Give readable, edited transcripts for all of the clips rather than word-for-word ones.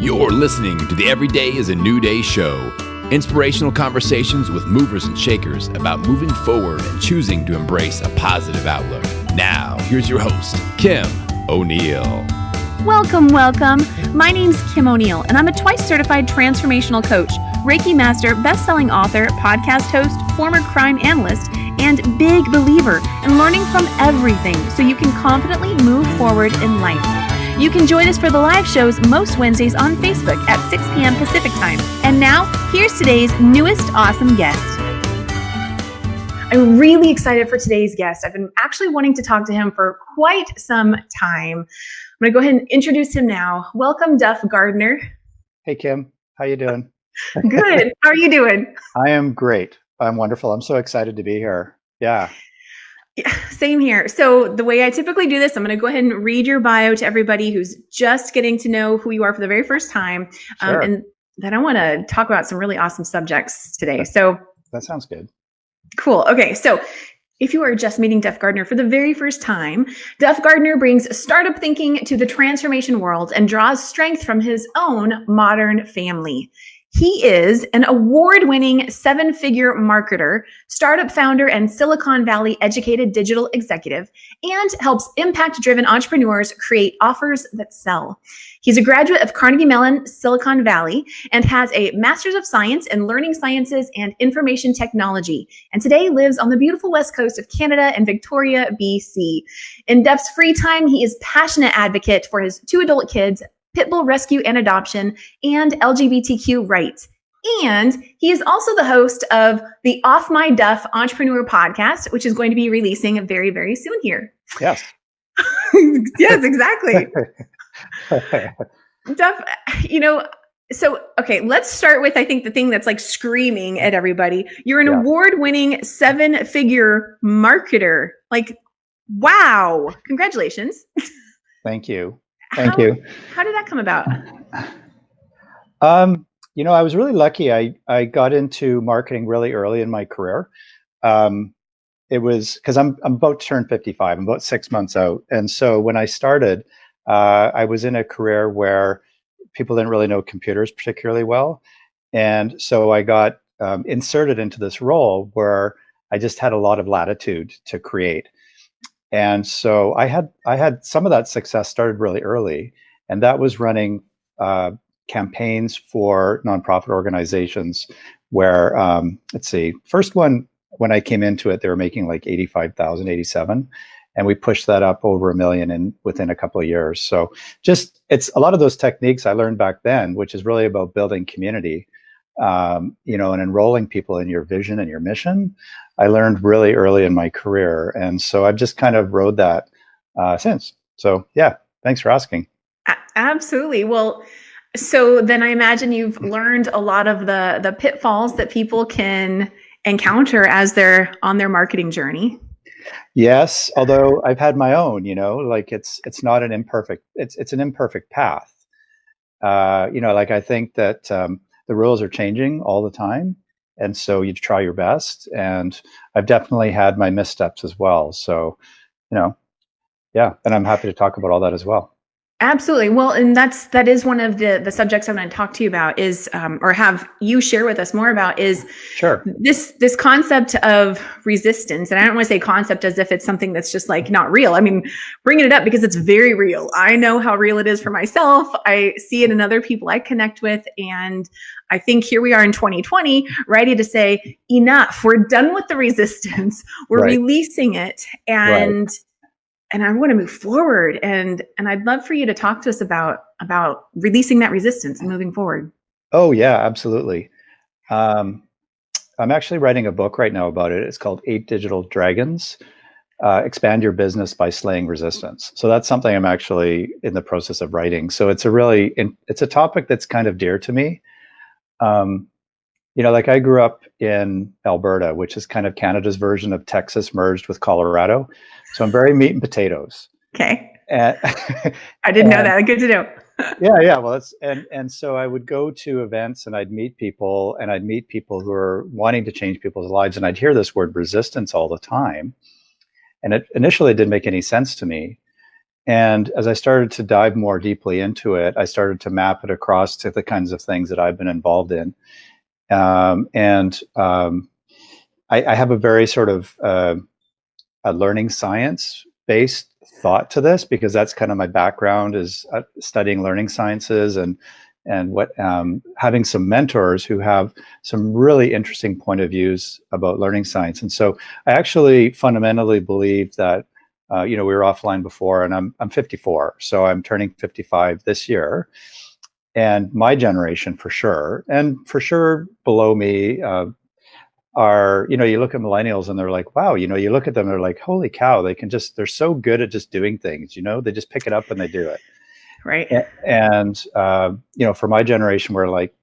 You're listening to the Everyday is a New Day show. Inspirational conversations with movers and shakers about moving forward and choosing to embrace a positive outlook. Now, here's your host, Kim O'Neill. Welcome. My name's Kim O'Neill, and I'm a twice certified transformational coach, Reiki master, best-selling author, podcast host, former crime analyst, and big believer in learning from everything so you can confidently move forward in life. You can join us for the live shows most Wednesdays on Facebook at 6 p.m. Pacific time. And now, here's today's newest awesome guest. I'm really excited for today's guest. I've been actually wanting to talk to him for quite some time. I'm going to go ahead and introduce him now. Welcome, Duff Gardner. Hey, Kim. How you doing? Good. How are you doing? I am great. I'm wonderful. I'm so excited to be here. Yeah. Same here. So the way I typically do this, I'm going to go ahead and read your bio to everybody who's just getting to know who you are for the very first time. Sure. And then I want to talk about some really awesome subjects today. So that sounds good. Cool. Okay. So if you are just meeting Duff Gardner for the very first time, Duff Gardner brings startup thinking to the transformation world and draws strength from his own modern family. He is an award-winning 7-figure marketer, startup founder, and Silicon Valley educated digital executive, and helps impact-driven entrepreneurs create offers that sell. He's a graduate of Carnegie Mellon, Silicon Valley, and has a Master's of Science in Learning Sciences and Information Technology, and today lives on the beautiful west coast of Canada in Victoria, BC. In Duff's free time, he is passionate advocate for his 2 adult kids, pitbull rescue and adoption, and LGBTQ rights. And he is also the host of the Off My Duff Entrepreneur podcast, which is going to be releasing very, very soon here. Yes. Yes, exactly. Duff, okay, let's start with, I think, the thing that's like screaming at everybody. You're an award-winning 7-figure marketer. Like, wow. Congratulations. Thank you. Thank you. How did that come about? I was really lucky. I got into marketing really early in my career. It was because I'm about to turn 55. I'm about 6 months out. And so when I started, I was in a career where people didn't really know computers particularly well. And so I got inserted into this role where I just had a lot of latitude to create. And so I had some of that success started really early, and that was running campaigns for nonprofit organizations where, first one, when I came into it, they were making like 85,000, 87, and we pushed that up over 1 million within a couple of years. So it's a lot of those techniques I learned back then, which is really about building community, and enrolling people in your vision and your mission. I learned really early in my career. And so I've just kind of rode that since. So yeah, thanks for asking. Absolutely. Well, so then I imagine you've learned a lot of the pitfalls that people can encounter as they're on their marketing journey. Yes, although I've had my own, it's not an imperfect, it's an imperfect path. I think that the rules are changing all the time. And so you try your best. And I've definitely had my missteps as well. So, and I'm happy to talk about all that as well. Absolutely. Well, and that is one of the subjects I want to talk to you about is, or have you share with us more about is sure. This concept of resistance. And I don't want to say concept as if it's something that's just like not real. I mean, bringing it up because it's very real. I know how real it is for myself. I see it in other people I connect with. And I think here we are in 2020, ready to say, enough. We're done with the resistance. We're releasing it. And I want to move forward. And I'd love for you to talk to us about releasing that resistance and moving forward. Oh, yeah, absolutely. I'm actually writing a book right now about it. It's called 8 Digital Dragons, Expand Your Business by Slaying Resistance. So that's something I'm actually in the process of writing. So it's a topic that's kind of dear to me. I grew up in Alberta, which is kind of Canada's version of Texas merged with Colorado. So I'm very meat and potatoes. Okay. I didn't know that. Good to know. Yeah. Well, and so I would go to events and I'd meet people who are wanting to change people's lives. And I'd hear this word resistance all the time. And it initially didn't make any sense to me. And as I started to dive more deeply into it, I started to map it across to the kinds of things that I've been involved in. I have a very sort of a learning science based thought to this, because that's kind of my background, is studying learning sciences, and what having some mentors who have some really interesting point of views about learning science. And so I actually fundamentally believe that we were offline before, and I'm 54, so I'm turning 55 this year. And my generation, for sure, and for sure below me, are, you look at millennials and they're like, wow, you look at them, they're like, holy cow, they're so good at just doing things, they just pick it up and they do it. Right. And for my generation, we're like,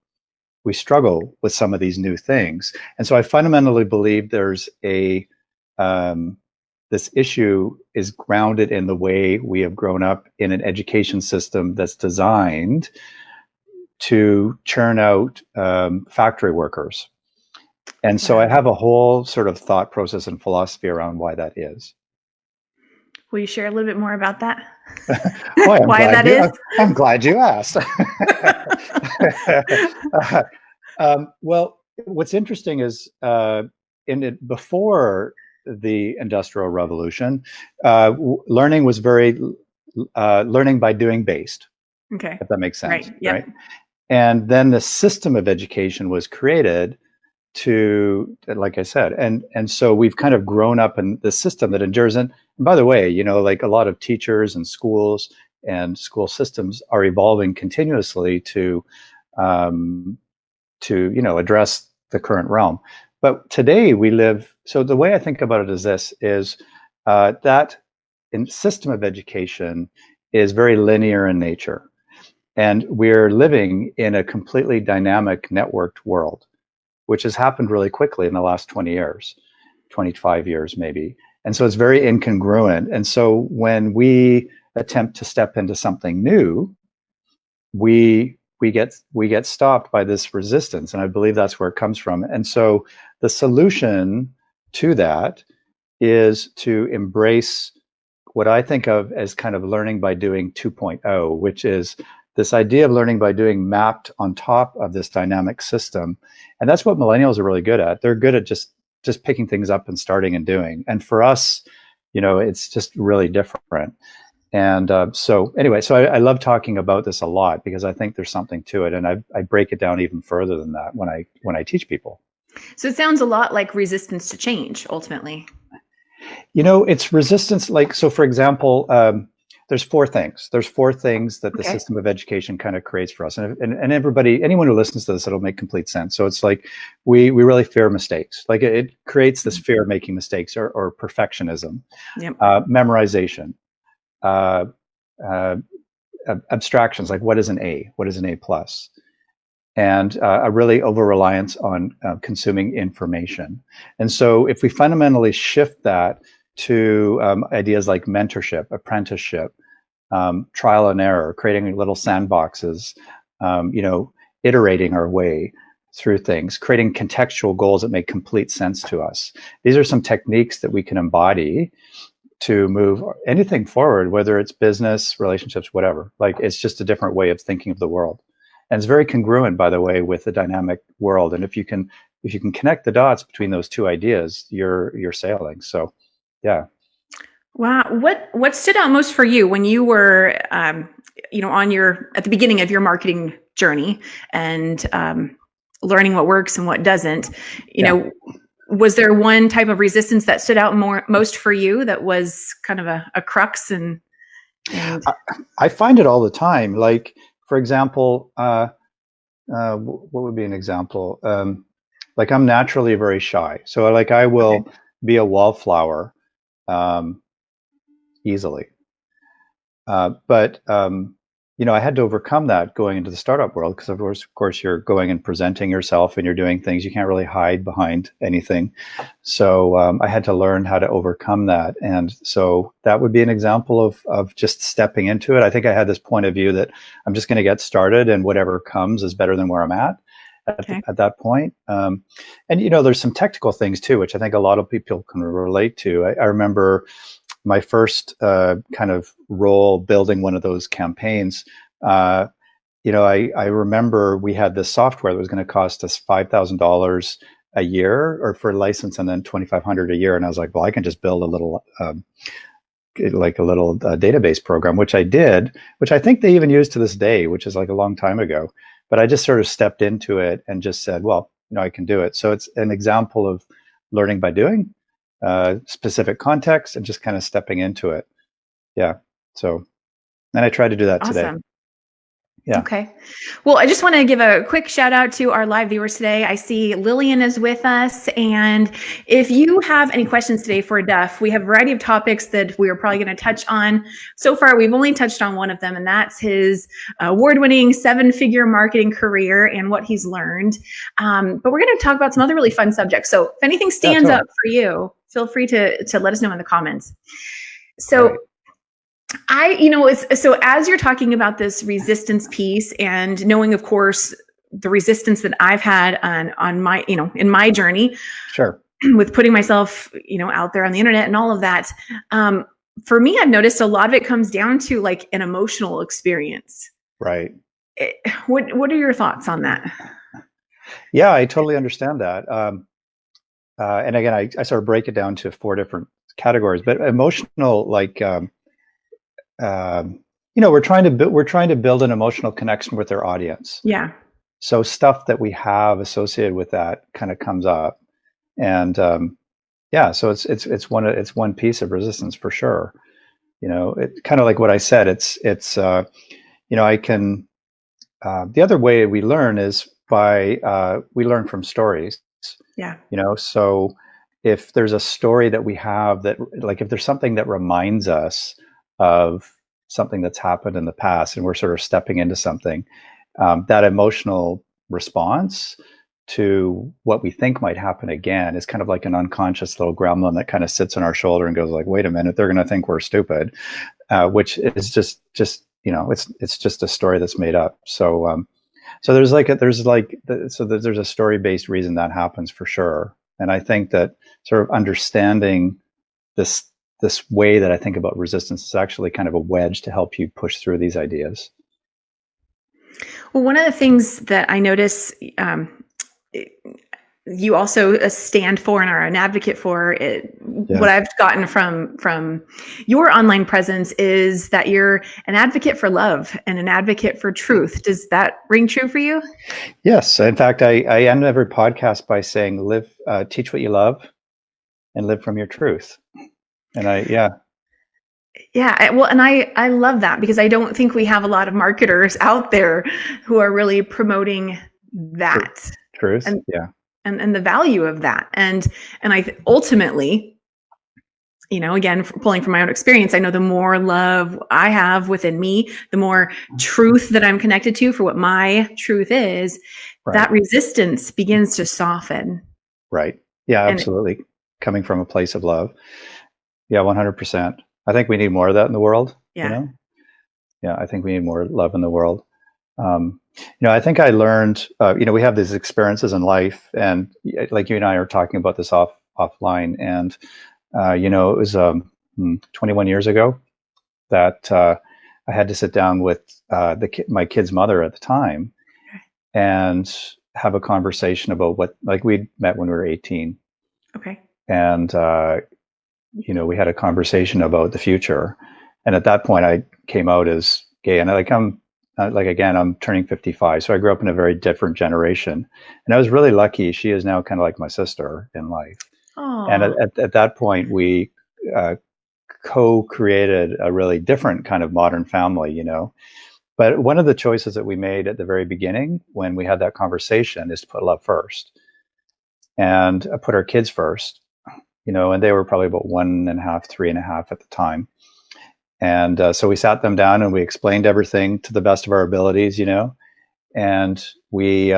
we struggle with some of these new things. And so I fundamentally believe there's this issue is grounded in the way we have grown up in an education system that's designed to churn out factory workers. And so I have a whole sort of thought process and philosophy around why that is. Will you share a little bit more about that? Why that is? I'm glad you asked. Well, what's interesting is before the Industrial Revolution, learning was very learning by doing based. Okay. If that makes sense. Right. Yep. Right. And then the system of education was created to, like I said, and so we've kind of grown up in the system that endures. And by the way, like a lot of teachers and schools and school systems are evolving continuously to address the current realm. But today we live. So the way I think about it is this: that in system of education is very linear in nature, and we're living in a completely dynamic, networked world, which has happened really quickly in the last 20 years, 25 years maybe. And so it's very incongruent. And so when we attempt to step into something new, we get stopped by this resistance. And I believe that's where it comes from. And so the solution to that is to embrace what I think of as kind of learning by doing 2.0, which is this idea of learning by doing mapped on top of this dynamic system. And that's what millennials are really good at. They're good at just picking things up and starting and doing. And for us, it's just really different. And so I love talking about this a lot, because I think there's something to it. And I break it down even further than that when I teach people. So it sounds a lot like resistance to change, ultimately. It's resistance. So for example, there's four things. There's four things that the system of education kind of creates for us. And everybody, anyone who listens to this, it'll make complete sense. So it's like we really fear mistakes. Like it creates this fear of making mistakes, or perfectionism, memorization, abstractions, like what is an A? What is an A plus? And a really over-reliance on consuming information. And so if we fundamentally shift that to ideas like mentorship, apprenticeship, trial and error, creating little sandboxes, iterating our way through things, creating contextual goals that make complete sense to us. These are some techniques that we can embody to move anything forward, whether it's business, relationships, whatever. Like, it's just a different way of thinking of the world. And it's very congruent, by the way, with the dynamic world. And if you can connect the dots between those two ideas, you're sailing. So, yeah. Wow. What stood out most for you when you were, at the beginning of your marketing journey and learning what works and what doesn't? Was there one type of resistance that stood out most for you that was kind of a crux? And I find it all the time. Like, for example, what would be an example? Like, I'm naturally very shy, so like I will be a wallflower easily. But I had to overcome that going into the startup world, because of course you're going and presenting yourself and you're doing things. You can't really hide behind anything. So I had to learn how to overcome that. And so that would be an example of just stepping into it. I think I had this point of view that I'm just going to get started, and whatever comes is better than where I'm at that point. And there's some technical things too, which I think a lot of people can relate to. I remember my first kind of role building one of those campaigns, I remember we had this software that was going to cost us $5,000 a year, or for a license, and then $2,500 a year. And I was like, well, I can just build a little database program, which I did, which I think they even use to this day, which is like a long time ago. But I just sort of stepped into it and just said, well, I can do it. So it's an example of learning by doing, specific context, and just kind of stepping into it. Yeah. So, and I try to do that today. Awesome. Yeah. Okay. Well, I just want to give a quick shout out to our live viewers today. I see Lillian is with us. And if you have any questions today for Duff, we have a variety of topics that we are probably going to touch on. So far, we've only touched on one of them, and that's his award-winning 7-figure marketing career and what he's learned. But we're going to talk about some other really fun subjects. So if anything stands up for you, feel free to let us know in the comments. So Right. So as you're talking about this resistance piece, and knowing, of course, the resistance that I've had on my, in my journey, Sure. with putting myself, out there on the internet and all of that, for me, I've noticed a lot of it comes down to like an emotional experience. Right. What are your thoughts on that? Yeah, I totally understand that. And again, I sort of break it down to 4 different categories, but emotional, like, we're trying to build an emotional connection with our audience. Yeah. So stuff that we have associated with that kind of comes up, and so it's one piece of resistance for sure. It kind of like what I said. I can. The other way we learn is by we learn from stories. Yeah. So if there's a story that we have that, like, if there's something that reminds us of something that's happened in the past, and we're sort of stepping into something, that emotional response to what we think might happen again is kind of like an unconscious little gremlin that kind of sits on our shoulder and goes like, wait a minute, they're going to think we're stupid, which is just it's just a story that's made up. So there's a story-based reason that happens for sure. And I think that sort of understanding this way that I think about resistance is actually kind of a wedge to help you push through these ideas. Well, one of the things that I notice you also stand for and are an advocate for, what I've gotten from your online presence is that you're an advocate for love and an advocate for truth. Does that ring true for you? Yes. In fact, I end every podcast by saying, teach what you love and live from your truth. And I love that, because I don't think we have a lot of marketers out there who are really promoting that truth. And the value of that. And ultimately, again, pulling from my own experience, I know the more love I have within me, the more truth that I'm connected to for what my truth is, that resistance begins to soften. Right. Yeah, absolutely. Coming from a place of love. Yeah, 100%. I think we need more of that in the world. Yeah. Yeah, I think we need more love in the world. I think I learned, we have these experiences in life, and like you and I are talking about this offline, and, it was 21 years ago that I had to sit down with my kid's mother at the time and have a conversation about we'd met when we were 18. Okay. And, we had a conversation about the future. And at that point I came out as gay, and I'm turning 55. So I grew up in a very different generation, and I was really lucky. She is now kind of like my sister in life. Aww. And at that point we co-created a really different kind of modern family, But one of the choices that we made at the very beginning when we had that conversation is to put love first and put our kids first, and they were probably about 1.5, 3.5 at the time. And so we sat them down and we explained everything to the best of our abilities, and we've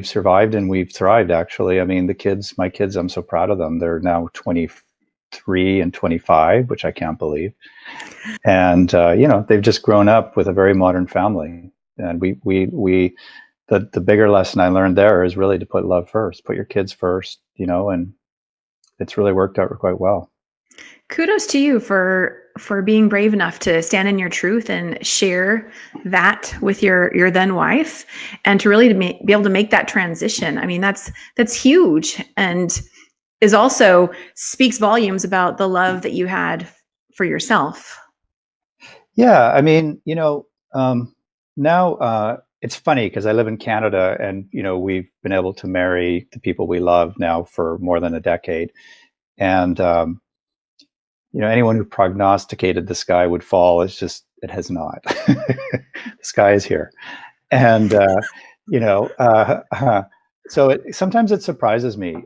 survived and we've thrived, actually. I mean, my kids, I'm so proud of them. They're now 23 and 25, which I can't believe. And, they've just grown up with a very modern family. And the bigger lesson I learned there is really to put love first, put your kids first, and it's really worked out quite well. Kudos to you for being brave enough to stand in your truth and share that with your then wife, and to really be able to make that transition. I mean, that's huge, and is also speaks volumes about the love that you had for yourself. Yeah, I mean, now it's funny because I live in Canada, and we've been able to marry the people we love now for more than a decade. And anyone who prognosticated the sky would fall, it has not. The sky is here, and you know, so sometimes it surprises me.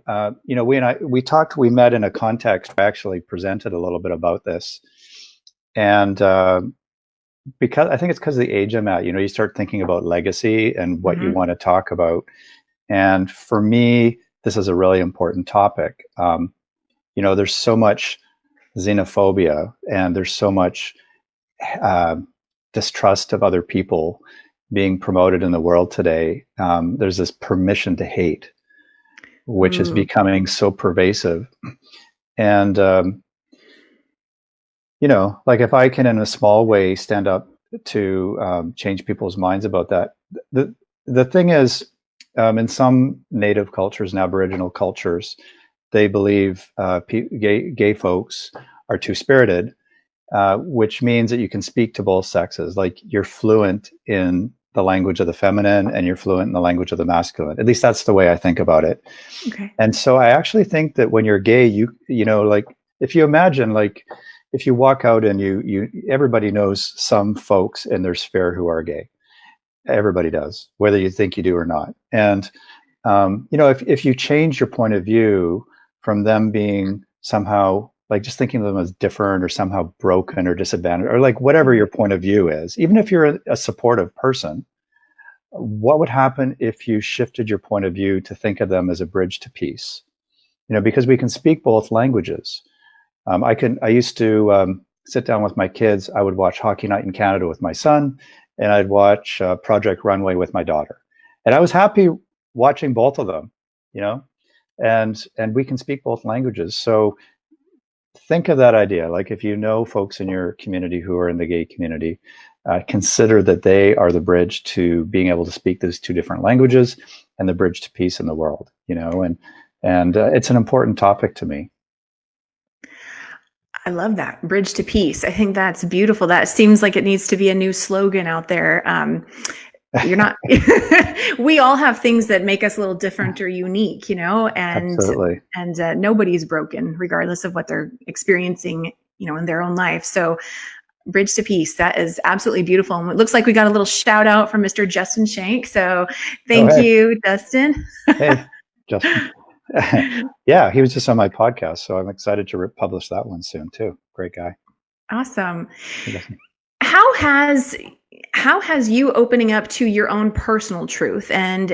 We met in a context. I actually presented a little bit about this, and because I think it's because of the age I'm at. You start thinking about legacy and what you want to talk about. And for me, this is a really important topic. There's so much xenophobia, and there's so much distrust of other people being promoted in the world today. There's this permission to hate, which is becoming so pervasive. And like if I can, in a small way, stand up to change people's minds about that. The thing is, in some native cultures and Aboriginal cultures, they believe gay folks are two-spirited, which means that you can speak to both sexes. Like, you're fluent in the language of the feminine and you're fluent in the language of the masculine. At least that's the way I think about it. Okay. And so I actually think that when you're gay, like, if you imagine, like, if you walk out and everybody knows some folks in their sphere who are gay. Everybody does, whether you think you do or not. And if you change your point of view from them being somehow, like, just thinking of them as different or somehow broken or disadvantaged, or like whatever your point of view is, even if you're a supportive person, what would happen if you shifted your point of view to think of them as a bridge to peace? Because we can speak both languages. I used to sit down with my kids. I would watch Hockey Night in Canada with my son, and I'd watch Project Runway with my daughter. And I was happy watching both of them, and we can speak both languages. So think of that idea. Like, if you know folks in your community who are in the gay community, consider that they are the bridge to being able to speak those two different languages and the bridge to peace in the world, and it's an important topic to me. I love that. Bridge to peace. I think that's beautiful. That seems like it needs to be a new slogan out there. You're not, we all have things that make us a little different or unique, and, Absolutely. and nobody's broken regardless of what they're experiencing, in their own life. So bridge to peace, that is absolutely beautiful. And it looks like we got a little shout out from Mr. Justin Shank. So thank you, Dustin. Hey, Justin. Yeah, he was just on my podcast, so I'm excited to publish that one soon too. Great guy. Awesome. How has you opening up to your own personal truth and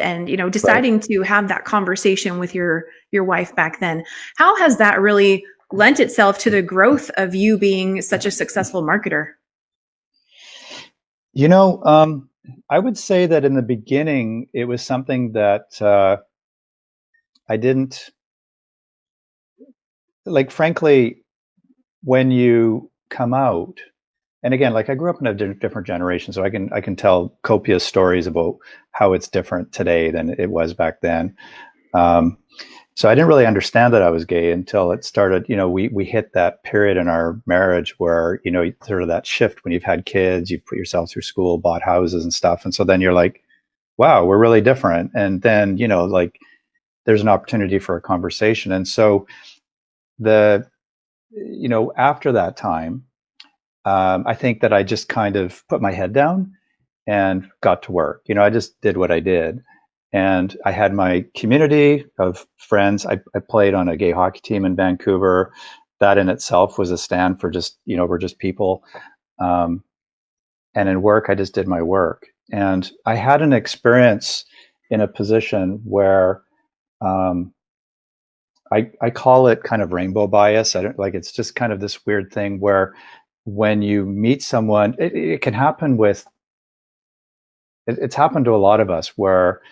deciding to have that conversation with your wife back then, how has that really lent itself to the growth of you being such a successful marketer? I would say that in the beginning, it was something that I didn't like. Frankly, when you come out, and again, like, I grew up in a different generation, so I can tell copious stories about how it's different today than it was back then. So I didn't really understand that I was gay until it started. We hit that period in our marriage where, sort of that shift when you've had kids, you've put yourself through school, bought houses and stuff. And so then you're like, wow, we're really different. And then, like, there's an opportunity for a conversation. And so after that time, I think that I just kind of put my head down and got to work. I just did what I did. And I had my community of friends. I played on a gay hockey team in Vancouver. That in itself was a stand for just, we're just people. And in work, I just did my work. And I had an experience in a position where I call it kind of rainbow bias. I don't like, it's just kind of this weird thing where when you meet someone, it can happen with, it's happened to a lot of us where,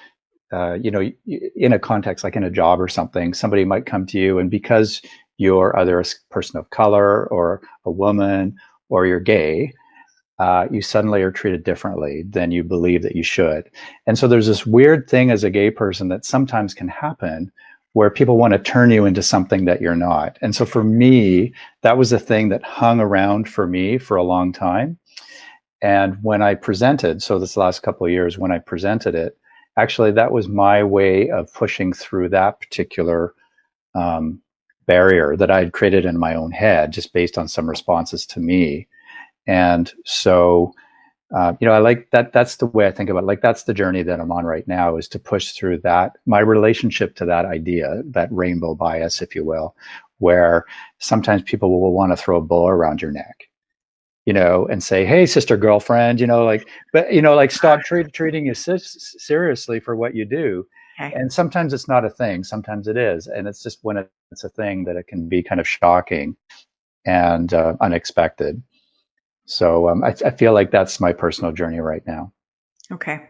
in a context, like in a job or something, somebody might come to you, and because you're either a person of color or a woman or you're gay, you suddenly are treated differently than you believe that you should. And so there's this weird thing as a gay person that sometimes can happen where people want to turn you into something that you're not. And so for me, that was a thing that hung around for me for a long time. And when I presented, so this last couple of years, when I presented it, actually that was my way of pushing through that particular barrier that I had created in my own head, just based on some responses to me. And so, I like that. That's the way I think about it. Like, that's the journey that I'm on right now, is to push through that, my relationship to that idea, that rainbow bias, if you will, where sometimes people will want to throw a bow around your neck, and say, "Hey, sister, girlfriend," but stop treating you seriously for what you do. Okay. And sometimes it's not a thing. Sometimes it is. And it's just when it's a thing that it can be kind of shocking and unexpected. So I feel like that's my personal journey right now. Okay.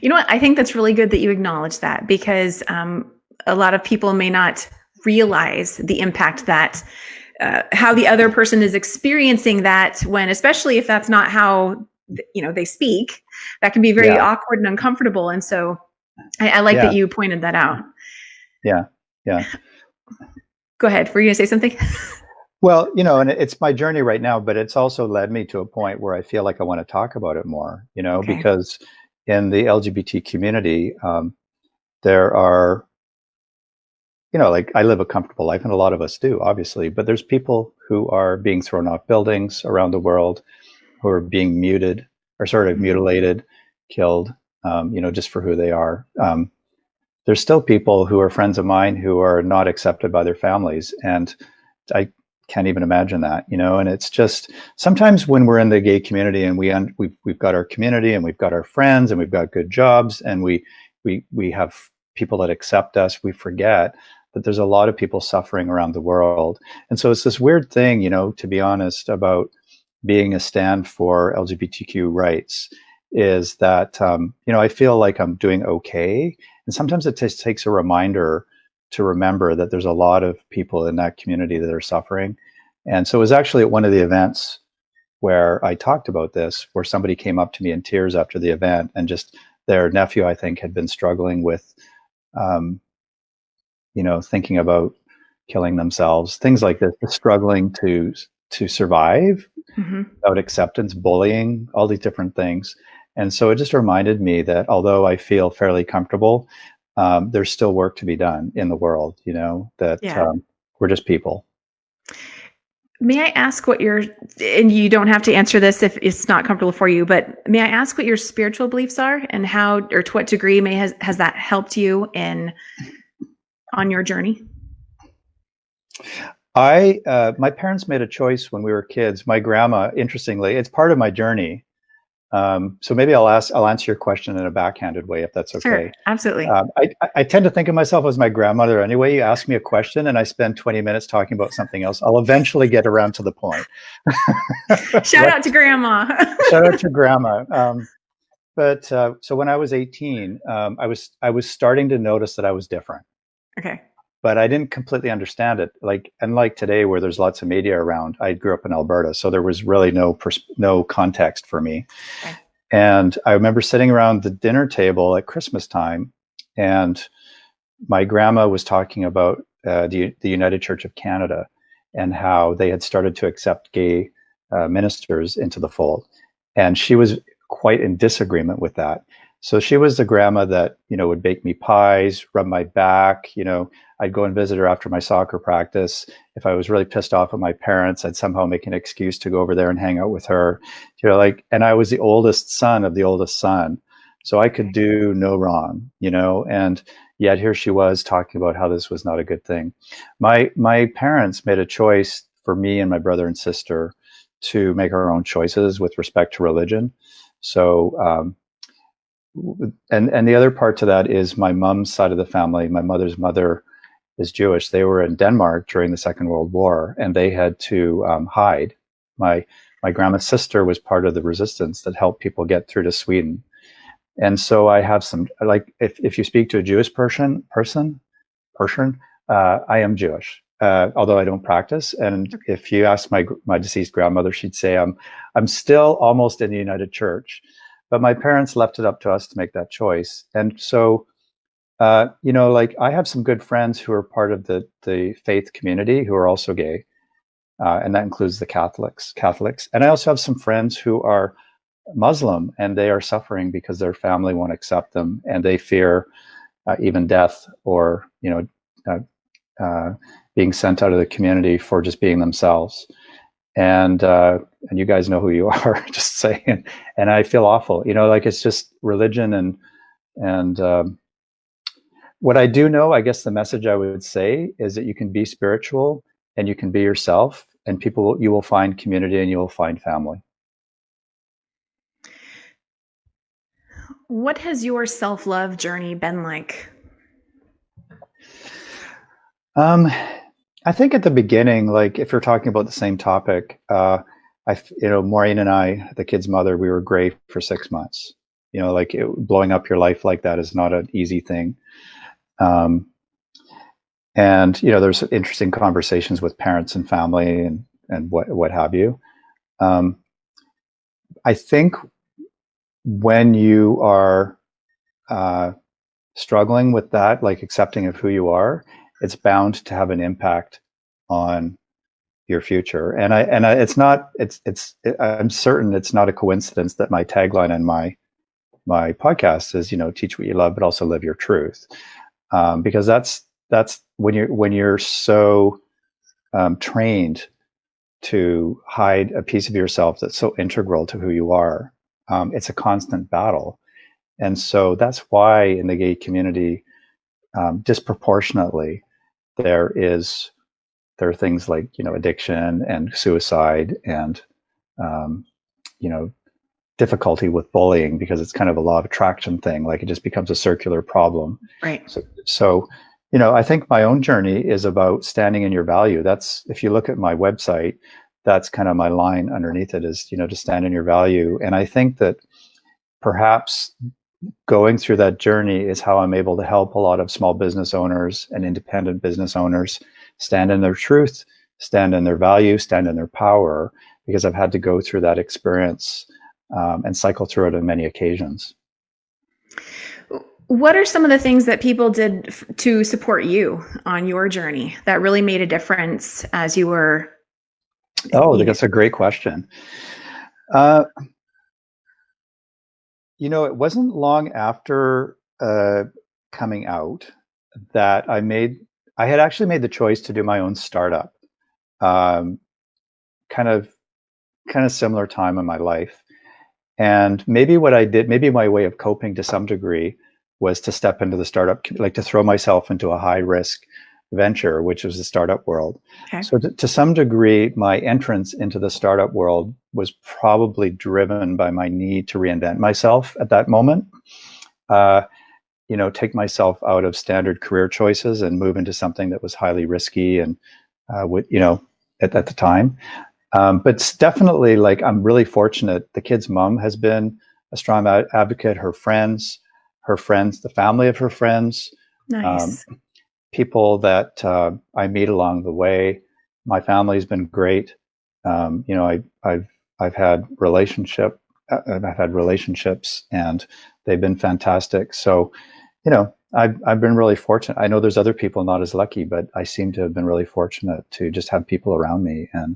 You know what? I think that's really good that you acknowledge that, because a lot of people may not realize the impact that how the other person is experiencing that, when, especially if that's not how they speak, that can be very awkward and uncomfortable. And so I like that you pointed that out. Yeah. Go ahead. Were you going to say something? Well, and it's my journey right now, but it's also led me to a point where I feel like I want to talk about it more, Okay. because in the LGBT community, there are, I live a comfortable life, and a lot of us do, obviously, but there's people who are being thrown off buildings around the world, who are being muted or sort of mutilated, killed, just for who they are. There's still people who are friends of mine who are not accepted by their families. And I can't even imagine that, and it's just, sometimes when we're in the gay community and we've got our community and we've got our friends and we've got good jobs and we have people that accept us, we forget that there's a lot of people suffering around the world. And so it's this weird thing, to be honest, about being a stand for LGBTQ rights, is that, I feel like I'm doing okay. And sometimes it just takes a reminder to remember that there's a lot of people in that community that are suffering. And so it was actually at one of the events where I talked about this, where somebody came up to me in tears after the event, and just their nephew, I think, had been struggling with, thinking about killing themselves, things like this, struggling to survive without acceptance, bullying, all these different things. And so it just reminded me that although I feel fairly comfortable, there's still work to be done in the world, that we're just people. May I ask what and you don't have to answer this if it's not comfortable for you, but may I ask what your spiritual beliefs are, and how, or to what degree has that helped you on your journey? My parents made a choice when we were kids. My grandma, interestingly, it's part of my journey. So maybe I'll answer your question in a backhanded way, if that's okay. Sure, absolutely. I tend to think of myself as my grandmother anyway. You ask me a question and I spend 20 minutes talking about something else, I'll eventually get around to the point. Shout out to Grandma. Shout out to Grandma. But so when I was 18, I was starting to notice that I was different. Okay. But I didn't completely understand it. Unlike today, where there's lots of media around, I grew up in Alberta, so there was really no context for me. Okay. And I remember sitting around the dinner table at Christmas time, and my grandma was talking about the United Church of Canada and how they had started to accept gay ministers into the fold, and she was quite in disagreement with that. So she was the grandma that, would bake me pies, rub my back. I'd go and visit her after my soccer practice. If I was really pissed off at my parents, I'd somehow make an excuse to go over there and hang out with her. And I was the oldest son of the oldest son. So I could do no wrong, and yet here she was talking about how this was not a good thing. My parents made a choice for me and my brother and sister to make our own choices with respect to religion. So, and the other part to that is my mom's side of the family. My mother's mother is Jewish. They were in Denmark during the Second World War, and they had to hide. My grandma's sister was part of the resistance that helped people get through to Sweden. And so I have some, if you speak to a Jewish person, I am Jewish. although I don't practice. And if you ask my deceased grandmother, she'd say I'm still almost in the United Church, but my parents left it up to us to make that choice. And so, like I have some good friends who are part of the faith community who are also gay, and that includes the Catholics. And I also have some friends who are Muslim, and they are suffering because their family won't accept them, and they fear even death, or being sent out of the community for just being themselves. And you guys know who you are, just saying. And I feel awful, like it's just religion. And what I do know, I guess the message I would say is that you can be spiritual and you can be yourself, and you will find community and you will find family. What has your self-love journey been like? I think at the beginning, like if you're talking about the same topic, Maureen and I, the kid's mother, we were gray for 6 months. Blowing up your life like that is not an easy thing. And there's interesting conversations with parents and family and what have you. I think when you are struggling with that, like accepting of who you are, it's bound to have an impact on your future. And I'm certain it's not a coincidence that my tagline on my podcast is, teach what you love, but also live your truth. Because that's when you're so trained to hide a piece of yourself that's so integral to who you are. It's a constant battle. And so that's why in the gay community, disproportionately, there are things like, addiction and suicide and, difficulty with bullying, because it's kind of a law of attraction thing. Like it just becomes a circular problem. Right. So, I think my own journey is about standing in your value. That's, if you look at my website, that's kind of my line underneath it is, to stand in your value. And I think that perhaps going through that journey is how I'm able to help a lot of small business owners and independent business owners stand in their truth, stand in their value, stand in their power, because I've had to go through that experience and cycle through it on many occasions. What are some of the things that people did to support you on your journey that really made a difference as you were? Oh, that's a great question. It wasn't long after coming out that I had actually made the choice to do my own startup. Kind of similar time in my life. And maybe what I did, maybe my way of coping to some degree, was to step into the startup, like to throw myself into a high risk venture, which was the startup world. Okay. So to some degree, my entrance into the startup world was probably driven by my need to reinvent myself at that moment. Take myself out of standard career choices and move into something that was highly risky and at the time. But it's definitely, like, I'm really fortunate. The kid's mom has been a strong advocate, her friends, the family of her friends, nice. People that I meet along the way. My family's been great. I've had relationships, and they've been fantastic. So, I've been really fortunate. I know there's other people not as lucky, but I seem to have been really fortunate to just have people around me. And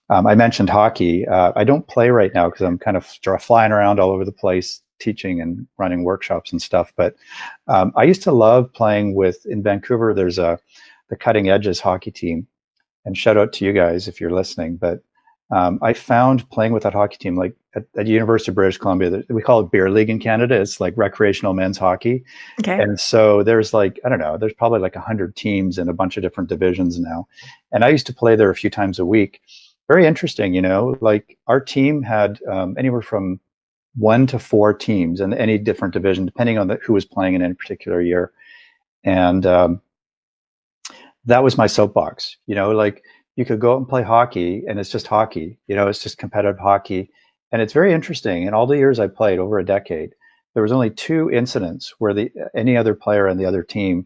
I mentioned hockey. I don't play right now because I'm kind of flying around all over the place, teaching and running workshops and stuff. But I used to love playing in Vancouver. There's the Cutting Edges hockey team, and shout out to you guys if you're listening. But I found playing with that hockey team, like at University of British Columbia, we call it beer league in Canada. It's like recreational men's hockey. Okay. And so there's there's probably like 100 teams in a bunch of different divisions now. And I used to play there a few times a week. Very interesting, like our team had anywhere from 1 to 4 teams in any different division, depending on who was playing in any particular year. And that was my soapbox, like you could go out and play hockey and it's just hockey, it's just competitive hockey. And it's very interesting. In all the years I played, over a decade, there was only 2 incidents where any other player on the other team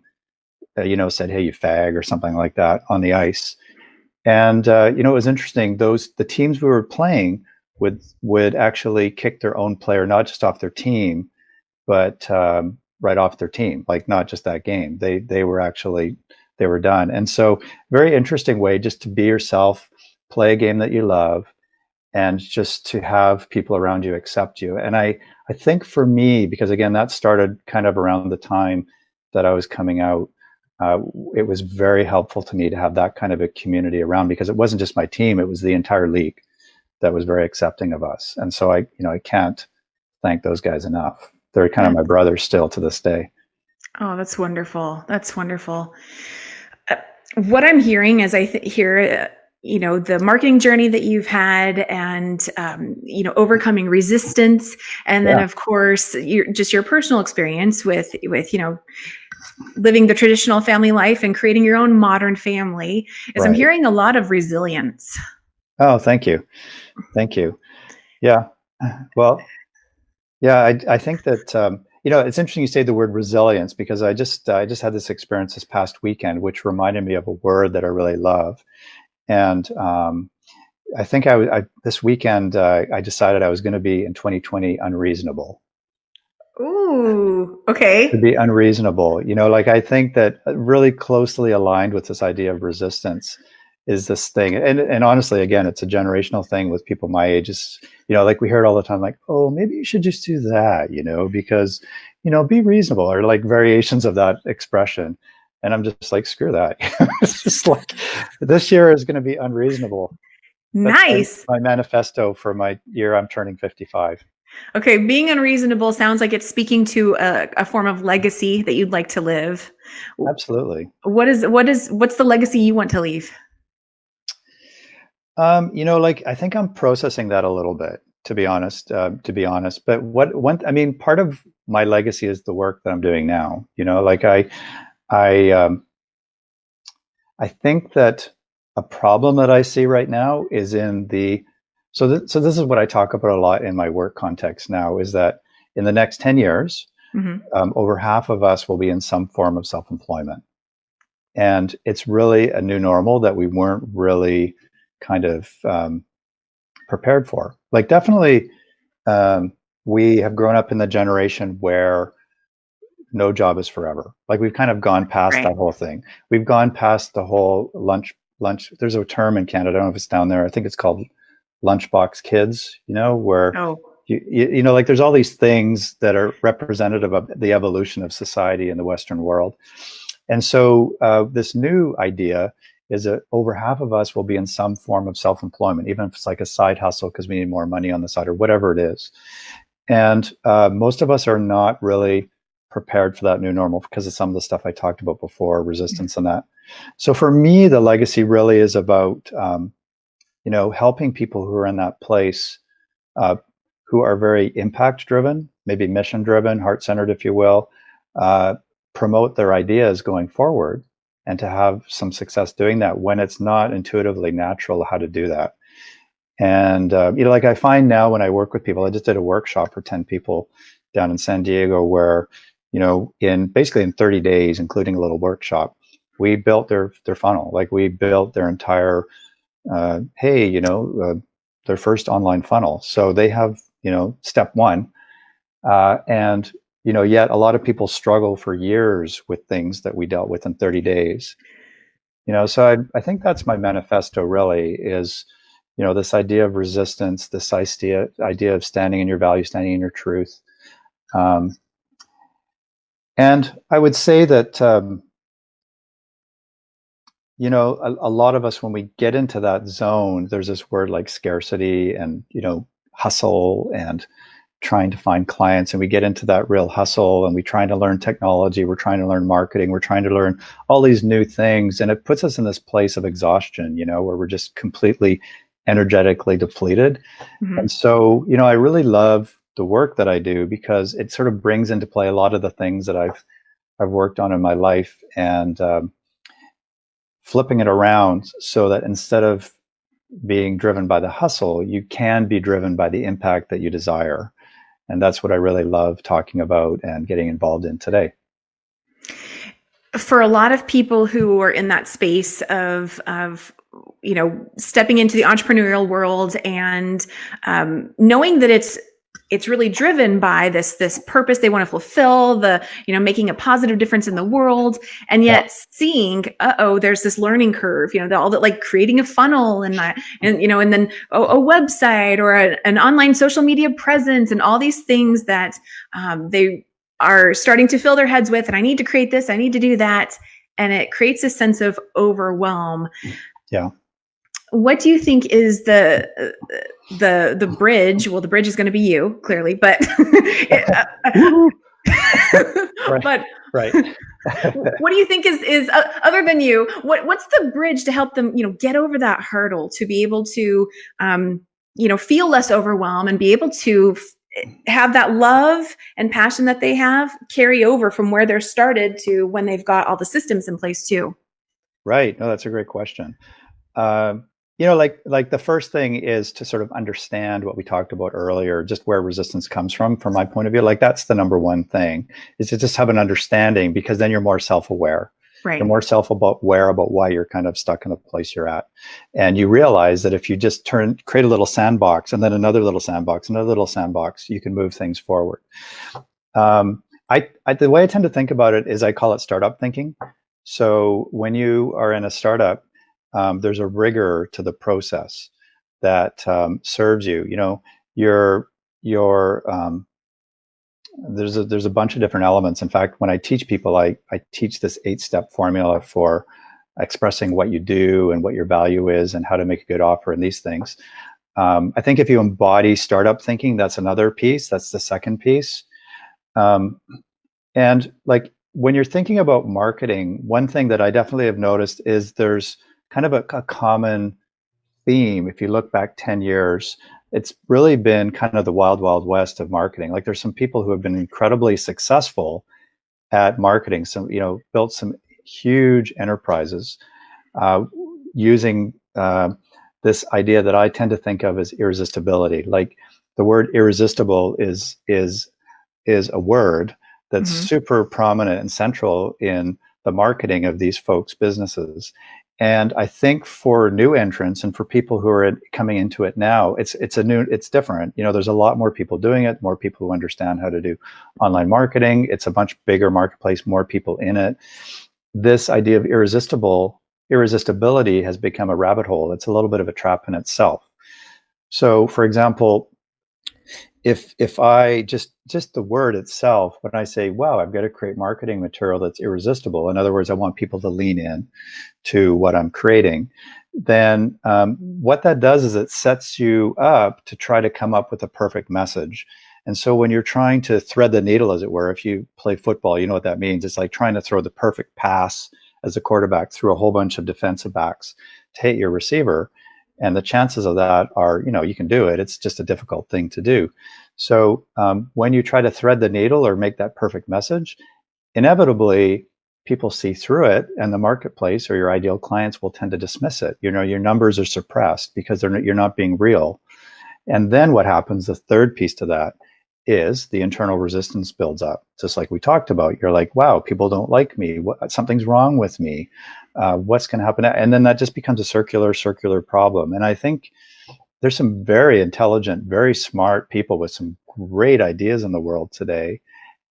said, "Hey, you fag," or something like that on the ice. And it was interesting. The teams we were playing would actually kick their own player, not just off their team, but right off their team, like not just that game. They were done. And so, very interesting way just to be yourself, play a game that you love, and just to have people around you accept you. And I think for me, because again, that started kind of around the time that I was coming out. It was very helpful to me to have that kind of a community around, because it wasn't just my team; it was the entire league that was very accepting of us. And so I can't thank those guys enough. They're kind of my brothers still to this day. Oh, that's wonderful. That's wonderful. What I'm hearing as I hear, the marketing journey that you've had, and overcoming resistance, and then of course your personal experience with living the traditional family life and creating your own modern family, is I'm hearing a lot of resilience. Oh, thank you. Yeah. Well, yeah, I think that it's interesting you say the word resilience, because I just had this experience this past weekend, which reminded me of a word that I really love. And I think this weekend I decided I was going to be in 2020 unreasonable. Ooh, okay. To be unreasonable, I think that really closely aligned with this idea of resistance is this thing. And honestly, again, it's a generational thing with people my age. Is, we hear it all the time, like, oh, maybe you should just do that, because, be reasonable, or like variations of that expression. And I'm just like, screw that. It's just like, this year is going to be unreasonable. Nice. That's my manifesto for my year. I'm turning 55. Okay, being unreasonable sounds like it's speaking to a form of legacy that you'd like to live. Absolutely. What's the legacy you want to leave? I think I'm processing that a little bit, to be honest. But part of my legacy is the work that I'm doing now. I think that a problem that I see right now is in the. So this is what I talk about a lot in my work context now, is that in the next 10 years, over half of us will be in some form of self-employment. And it's really a new normal that we weren't really kind of prepared for. Like, definitely, we have grown up in the generation where no job is forever. Like, we've kind of gone past that whole thing. We've gone past the whole lunch. There's a term in Canada, I don't know if it's down there, I think it's called lunchbox kids, where like there's all these things that are representative of the evolution of society in the Western world. And so this new idea is that over half of us will be in some form of self-employment, even if it's like a side hustle because we need more money on the side or whatever it is. And most of us are not really prepared for that new normal because of some of the stuff I talked about before, resistance and that. So for me, the legacy really is about helping people who are in that place, who are very impact driven, maybe mission driven, heart centered, if you will, promote their ideas going forward, and to have some success doing that when it's not intuitively natural how to do that. And I find now when I work with people, I just did a workshop for 10 people down in San Diego, where in 30 days, including a little workshop, we built their funnel. Like, we built their entire their first online funnel. So they have, step one. And, yet a lot of people struggle for years with things that we dealt with in 30 days. So I think that's my manifesto, really, is, this idea of resistance, this idea of standing in your value, standing in your truth. And I would say that, a lot of us, when we get into that zone, there's this word like scarcity and, hustle and trying to find clients. And we get into that real hustle, and we're trying to learn technology. We're trying to learn marketing. We're trying to learn all these new things. And it puts us in this place of exhaustion, where we're just completely energetically depleted. Mm-hmm. And so, I really love the work that I do, because it sort of brings into play a lot of the things that I've worked on in my life, and flipping it around so that instead of being driven by the hustle, you can be driven by the impact that you desire. And that's what I really love talking about and getting involved in today. For a lot of people who are in that space of stepping into the entrepreneurial world and knowing that it's really driven by this purpose they want to fulfill, making a positive difference in the world, and yet seeing, there's this learning curve, all that, like creating a funnel and then a website or an online social media presence and all these things that they are starting to fill their heads with, and I need to create this, I need to do that, and it creates a sense of overwhelm. Yeah. What do you think is the bridge? Well, the bridge is going to be you, clearly, but Right. Right. What do you think is other than you? What's the bridge to help them, get over that hurdle, to be able to, feel less overwhelmed and be able to have that love and passion that they have carry over from where they're started to when they've got all the systems in place too? Right. No, that's a great question. Like the first thing is to sort of understand what we talked about earlier, just where resistance comes from my point of view. Like that's the number one thing, is to just have an understanding, because then you're more self-aware. Right. You're more self-aware about why you're kind of stuck in the place you're at. And you realize that if you just create a little sandbox and then another little sandbox, you can move things forward. The way I tend to think about it is I call it startup thinking. So when you are in a startup, there's a rigor to the process that serves you. There's a bunch of different elements. In fact, when I teach people, I teach this 8-step formula for expressing what you do and what your value is and how to make a good offer and these things. I think if you embody startup thinking, that's another piece. That's the second piece. And like when you're thinking about marketing, one thing that I definitely have noticed is there's kind of a common theme. If you look back 10 years, it's really been kind of the wild, wild west of marketing. Like there's some people who have been incredibly successful at marketing, built some huge enterprises using this idea that I tend to think of as irresistibility. Like the word irresistible is a word that's super prominent and central in the marketing of these folks' businesses. And I think for new entrants and for people who are coming into it now, it's different. There's a lot more people doing it, more people who understand how to do online marketing. It's a much bigger marketplace, more people in it. This idea of irresistibility has become a rabbit hole. It's a little bit of a trap in itself. So, for example, if I just the word itself, when I say, wow, I've got to create marketing material that's irresistible, in other words, I want people to lean in to what I'm creating, then what that does is it sets you up to try to come up with a perfect message. And so when you're trying to thread the needle, as it were, if you play football, you know what that means. It's like trying to throw the perfect pass as a quarterback through a whole bunch of defensive backs to hit your receiver. And the chances of that are, you can do it. It's just a difficult thing to do. So when you try to thread the needle or make that perfect message, inevitably people see through it, and the marketplace or your ideal clients will tend to dismiss it. Your numbers are suppressed because you're not being real. And then what happens, the third piece to that, is the internal resistance builds up. Just like we talked about, you're like, wow, people don't like me. Something's wrong with me. What's going to happen? And then that just becomes a circular problem. And I think there's some very intelligent, very smart people with some great ideas in the world today.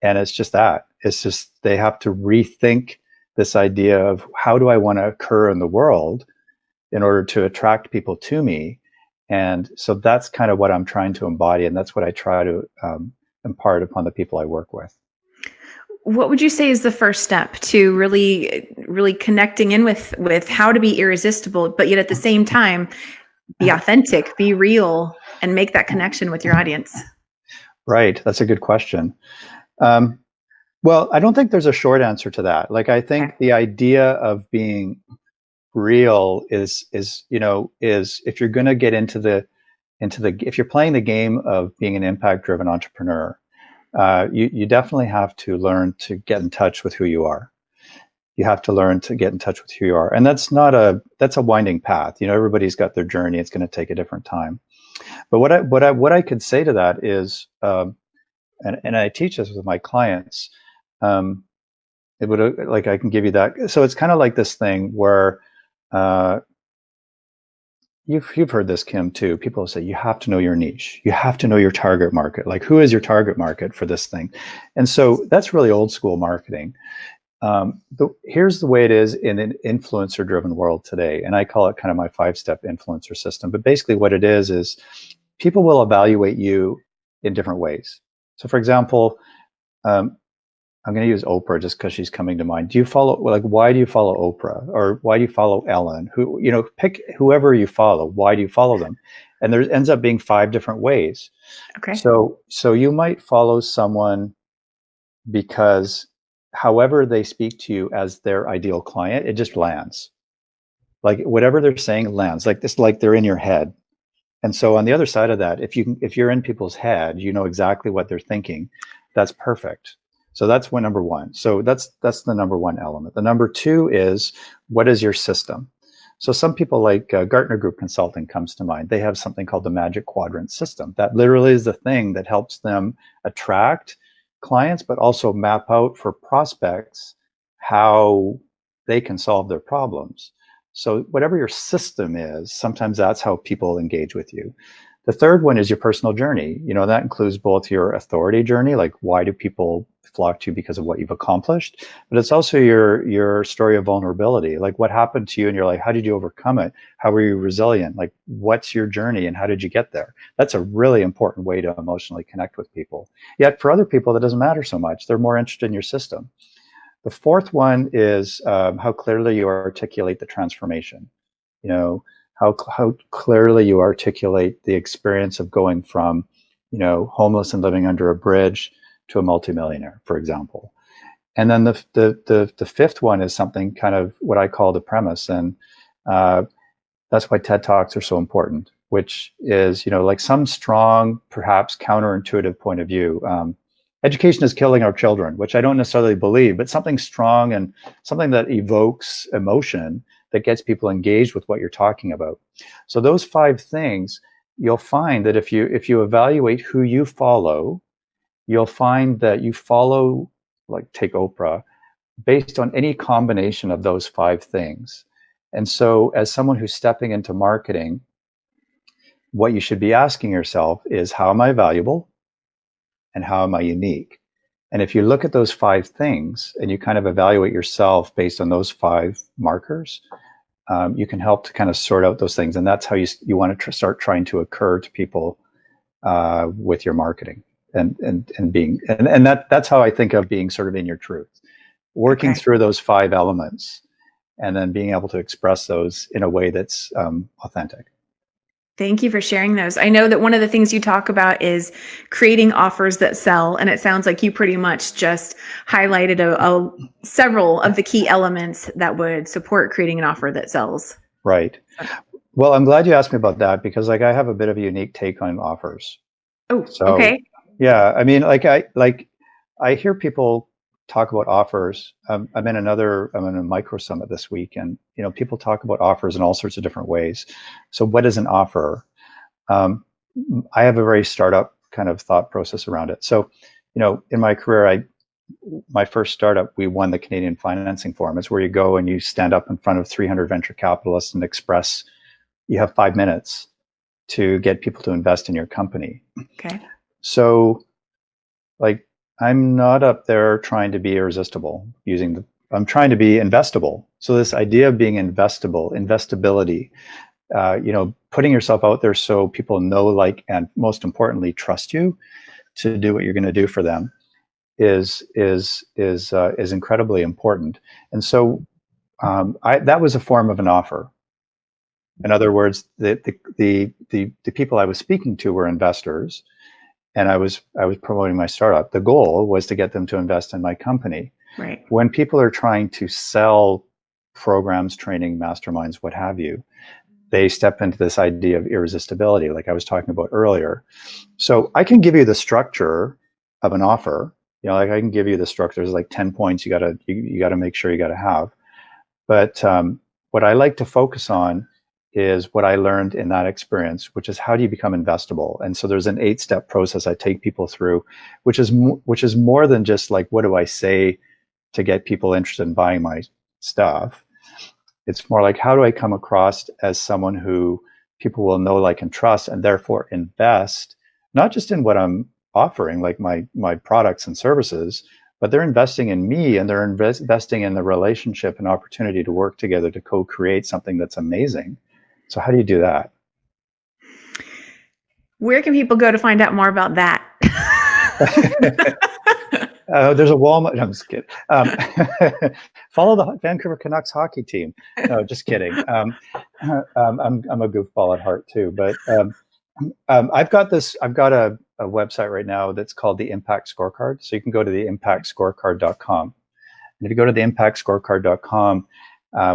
And it's just they have to rethink this idea of how do I want to occur in the world in order to attract people to me. And so that's kind of what I'm trying to embody. And that's what I try to impart upon the people I work with. What would you say is the first step to really connecting in with how to be irresistible, but yet at the same time, be authentic, be real, and make that connection with your audience? Right. That's a good question. Well, I don't think there's a short answer to that. Like, I think the idea of being real is if you're going to get if you're playing the game of being an impact-driven entrepreneur, you definitely have to learn to get in touch with who you are. You have to learn to get in touch with who you are, and that's a winding path. Everybody's got their journey. It's going to take a different time. But what I could say to that is, and I teach this with my clients. It would like I can give you that. So it's kind of like this thing where you've heard this, Kim, too. People say you have to know your niche. You have to know your target market. Like, who is your target market for this thing? And so that's really old school marketing. Here's the way it is in an influencer driven world today. And I call it kind of my 5-step influencer system. But basically what it is people will evaluate you in different ways. So for example, I'm going to use Oprah just because she's coming to mind. Do you follow, like, why do you follow Oprah? Or why do you follow Ellen? Pick whoever you follow. Why do you follow them? And there ends up being 5 different ways. Okay. So you might follow someone because however they speak to you as their ideal client, it just lands. Like whatever they're saying lands. Like this, like they're in your head. And so on the other side of that, if you're in people's head, you know exactly what they're thinking. That's perfect. So that's number one. So that's the number one element. The number 2 is, what is your system? So some people like Gartner Group Consulting comes to mind. They have something called the Magic Quadrant system. That literally is the thing that helps them attract clients, but also map out for prospects how they can solve their problems. So whatever your system is, sometimes that's how people engage with you. The third one is your personal journey. That includes both your authority journey, like why do people flock to you because of what you've accomplished, but it's also your story of vulnerability, like what happened to you and you're like, how did you overcome it? How were you resilient? Like, what's your journey and how did you get there? That's a really important way to emotionally connect with people. Yet for other people, that doesn't matter so much. They're more interested in your system. The fourth one is how clearly you articulate the transformation. How clearly you articulate the experience of going from, homeless and living under a bridge to a multimillionaire, for example. And then the fifth one is something kind of what I call the premise. And that's why TED Talks are so important, which is, like some strong, perhaps counterintuitive point of view. Education is killing our children, which I don't necessarily believe, but something strong and something that evokes emotion that gets people engaged with what you're talking about. So those 5 things, you'll find that if you evaluate who you follow, you'll find that you follow, like take Oprah, based on any combination of those 5 things. And so as someone who's stepping into marketing, what you should be asking yourself is, how am I valuable? And how am I unique? And if you look at those 5 things and you kind of evaluate yourself based on those 5 markers, you can help to kind of sort out those things. And that's how you want to start trying to occur to people with your marketing and being, and that's how I think of being sort of in your truth, working through those 5 elements and then being able to express those in a way that's authentic. Thank you for sharing those. I know that one of the things you talk about is creating offers that sell, and it sounds like you pretty much just highlighted several of the key elements that would support creating an offer that sells. Right. Well, I'm glad you asked me about that because, like, I have a bit of a unique take on offers. Oh, so, okay. Yeah, I mean, I hear people talk about offers. I'm in a micro summit this week, and people talk about offers in all sorts of different ways. So what is an offer? I have a very startup kind of thought process around it. So in my career, my first startup, we won the Canadian Financing Forum. It's where you go and you stand up in front of 300 venture capitalists and express, you have 5 minutes to get people to invest in your company. Okay. So I'm not up there trying to be irresistible I'm trying to be investable. So this idea of being investability, putting yourself out there so people know, like, and most importantly, trust you to do what you're going to do for them is incredibly important. And so that was a form of an offer. In other words, the people I was speaking to were investors, and I was promoting my startup. The goal was to get them to invest in my company. Right. When people are trying to sell programs, training, masterminds, what have you, they step into this idea of irresistibility, like I was talking about earlier. So I can give you the structure of an offer. Like I can give you the structure. There's like 10 points you gotta make sure you gotta have. But what I like to focus on is what I learned in that experience, which is how do you become investable? And so there's an 8-step process I take people through, which is more than just like, what do I say to get people interested in buying my stuff. It's more like, how do I come across as someone who people will know, like, and trust, and therefore invest, not just in what I'm offering, like my products and services, but they're investing in me, and they're investing in the relationship and opportunity to work together to co-create something that's amazing. So how do you do that? Where can people go to find out more about that? There's a Walmart. No, I'm just kidding. Follow the Vancouver Canucks hockey team. No, just kidding. I'm a goofball at heart too, but I've got a website right now that's called the Impact Scorecard. So you can go to the impactscorecard.com. And if you go to the impactscorecard.com,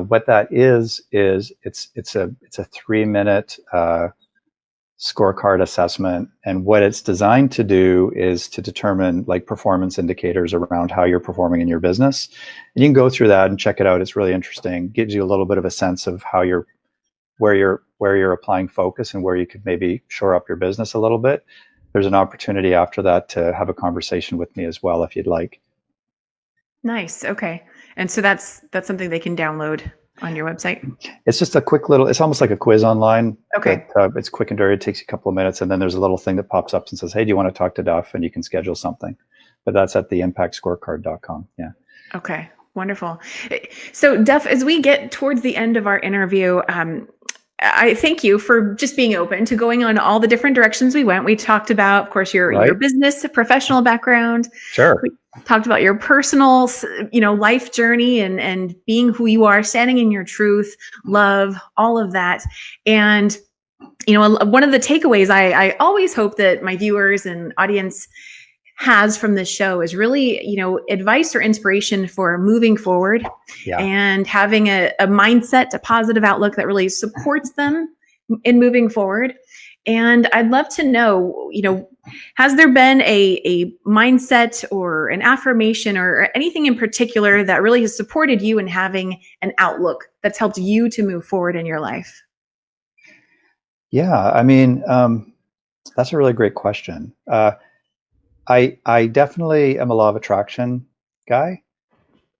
what that is it's a 3-minute scorecard assessment, and what it's designed to do is to determine, like, performance indicators around how you're performing in your business. And you can go through that and check it out. It's really interesting. Gives you a little bit of a sense of how where you're applying focus and where you could maybe shore up your business a little bit. There's an opportunity after that to have a conversation with me as well, if you'd like. Nice. Okay. And so that's something they can download on your website? It's just a quick little, it's almost like a quiz online. Okay. It's quick and dirty. It takes you a couple of minutes. And then there's a little thing that pops up and says, hey, do you want to talk to Duff? And you can schedule something. But that's at the impactscorecard.com. Yeah. Okay. Wonderful. So Duff, as we get towards the end of our interview, I thank you for just being open to going on all the different directions we went. We talked about, of course, your business, professional background. Sure. We talked about your personal, life journey and being who you are, standing in your truth, love, all of that. And, one of the takeaways I always hope that my viewers and audience has from this show is really, advice or inspiration for moving forward and having a mindset, a positive outlook that really supports them in moving forward. And I'd love to know, has there been a mindset or an affirmation or anything in particular that really has supported you in having an outlook that's helped you to move forward in your life? Yeah, I mean, that's a really great question. I definitely am a law of attraction guy.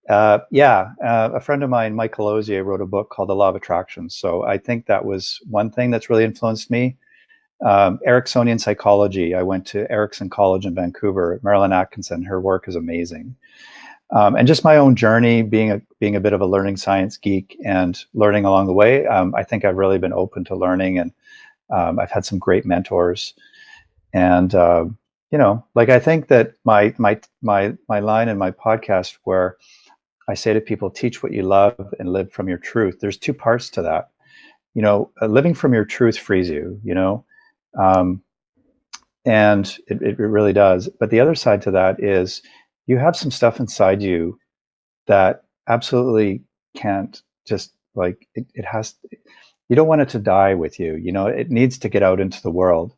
A friend of mine, Mike Colosier, wrote a book called The Law of Attraction. So I think that was one thing that's really influenced me. Ericksonian psychology. I went to Erickson College in Vancouver. Marilyn Atkinson, her work is amazing. And just my own journey, being a bit of a learning science geek and learning along the way. I think I've really been open to learning, and I've had some great mentors. And I think that my line in my podcast where I say to people, teach what you love and live from your truth. There's two parts to that. Living from your truth frees you, and it really does. But the other side to that is you have some stuff inside you that absolutely can't just it has, you don't want it to die with you. It needs to get out into the world.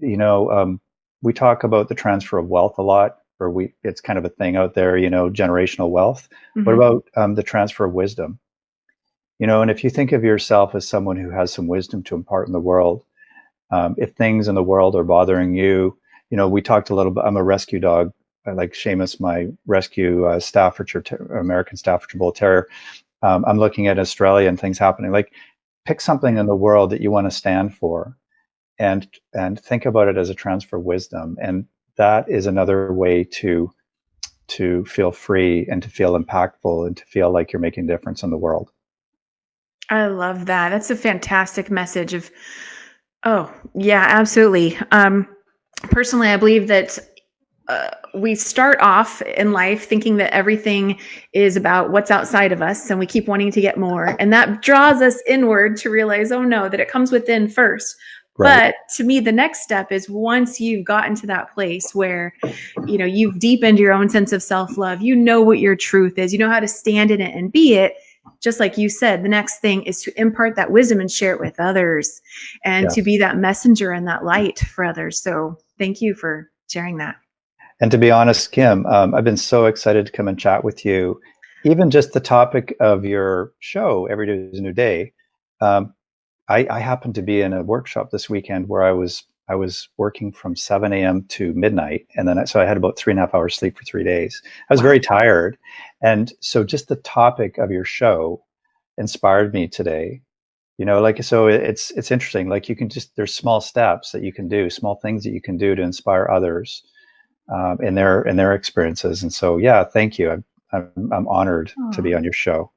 We talk about the transfer of wealth a lot, or it's kind of a thing out there, generational wealth. Mm-hmm. What about the transfer of wisdom? And if you think of yourself as someone who has some wisdom to impart in the world, if things in the world are bothering you, we talked a little bit, I'm a rescue dog. I like Seamus, my rescue American Staffordshire Bull Terrier. I'm looking at Australia and things happening. Like, pick something in the world that you want to stand for, and think about it as a transfer of wisdom. And that is another way to feel free and to feel impactful and to feel like you're making a difference in the world. I love that. That's a fantastic message oh, yeah, absolutely. Personally, I believe that we start off in life thinking that everything is about what's outside of us, and we keep wanting to get more. And that draws us inward to realize, oh no, that it comes within first. Right. But to me, the next step is once you've gotten to that place where, you've deepened your own sense of self-love, what your truth is, how to stand in it and be it. Just like you said, the next thing is to impart that wisdom and share it with others, and to be that messenger and that light for others. So thank you for sharing that. And to be honest, Kim, I've been so excited to come and chat with you. Even just the topic of your show, Every Day is a New Day. I happened to be in a workshop this weekend where I was I was working from 7 a.m. to midnight. And then so I had about 3.5 hours sleep for 3 days. I was very tired. And so just the topic of your show inspired me today. So it's interesting. Like there's small steps that you can do, small things that you can do to inspire others in their experiences. And so, yeah, thank you. I'm honored to be on your show.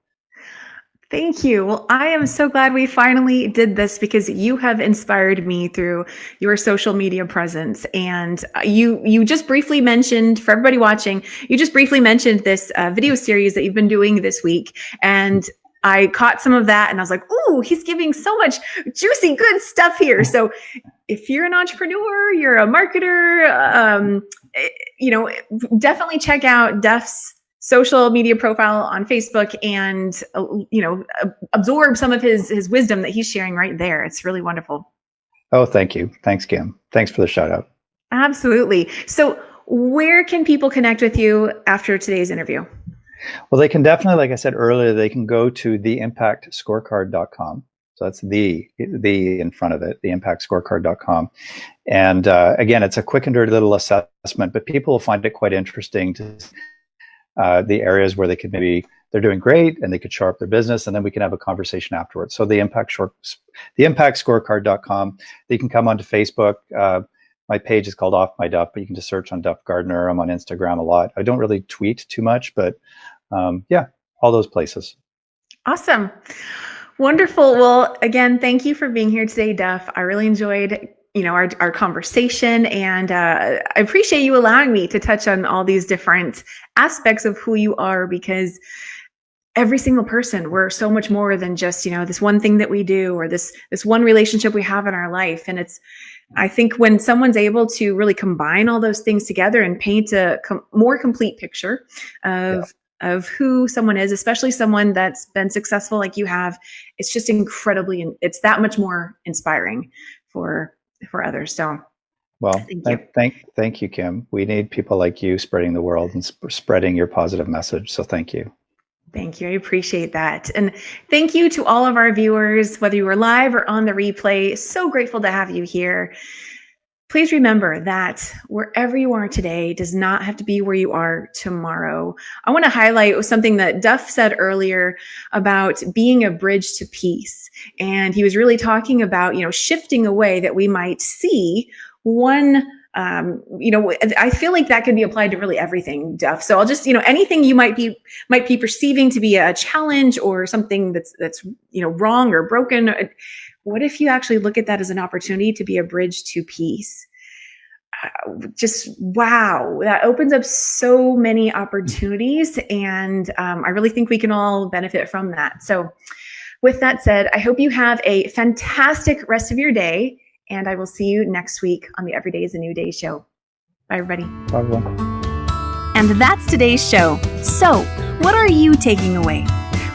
Thank you. Well, I am so glad we finally did this because you have inspired me through your social media presence. And you just briefly mentioned, for everybody watching, you just briefly mentioned this video series that you've been doing this week. And I caught some of that and I was like, ooh, he's giving so much juicy, good stuff here. So if you're an entrepreneur, you're a marketer, definitely check out Duff's social media profile on Facebook and, absorb some of his wisdom that he's sharing right there. It's really wonderful. Oh, thank you. Thanks, Kim. Thanks for the shout out. Absolutely. So where can people connect with you after today's interview? Well, they can definitely, like I said earlier, they can go to theimpactscorecard.com. So that's the in front of it, theimpactscorecard.com. And again, it's a quick and dirty little assessment, but people will find it quite interesting to the areas where they're doing great and they could show up their business, and then we can have a conversation afterwards. So theimpactscorecard.com. You can come onto Facebook. My page is called Off My Duff, but you can just search on Duff Gardner. I'm on Instagram a lot. I don't really tweet too much, but all those places. Awesome. Wonderful. Well, again, thank you for being here today, Duff. I really enjoyed our conversation, and I appreciate you allowing me to touch on all these different aspects of who you are, because every single person, we're so much more than just, this one thing that we do or this one relationship we have in our life. And I think when someone's able to really combine all those things together and paint a more complete picture of who someone is, especially someone that's been successful like you have, it's just it's that much more inspiring for others. So, well, thank you, Kim. We need people like you spreading the world and spreading your positive message. So thank you. Thank you. I appreciate that. And thank you to all of our viewers, whether you were live or on the replay. So grateful to have you here. Please remember that wherever you are today does not have to be where you are tomorrow. I want to highlight something that Duff said earlier about being a bridge to peace. And he was really talking about, shifting away that we might see one. I feel like that could be applied to really everything, Duff. So I'll just, anything you might be perceiving to be a challenge or something that's wrong or broken. What if you actually look at that as an opportunity to be a bridge to peace? Just wow, that opens up so many opportunities, and I really think we can all benefit from that. So with that said, I hope you have a fantastic rest of your day, and I will see you next week on the Every Day is a New Day show. Bye, everybody. Bye, everyone. And that's today's show. So, what are you taking away?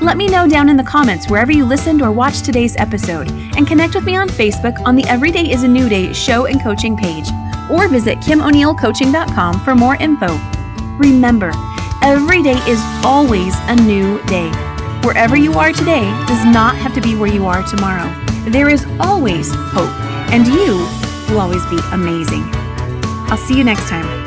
Let me know down in the comments wherever you listened or watched today's episode, and connect with me on Facebook on the Every Day is a New Day show and coaching page, or visit KimO'NeillCoaching.com for more info. Remember, every day is always a new day. Wherever you are today does not have to be where you are tomorrow. There is always hope, and you will always be amazing. I'll see you next time.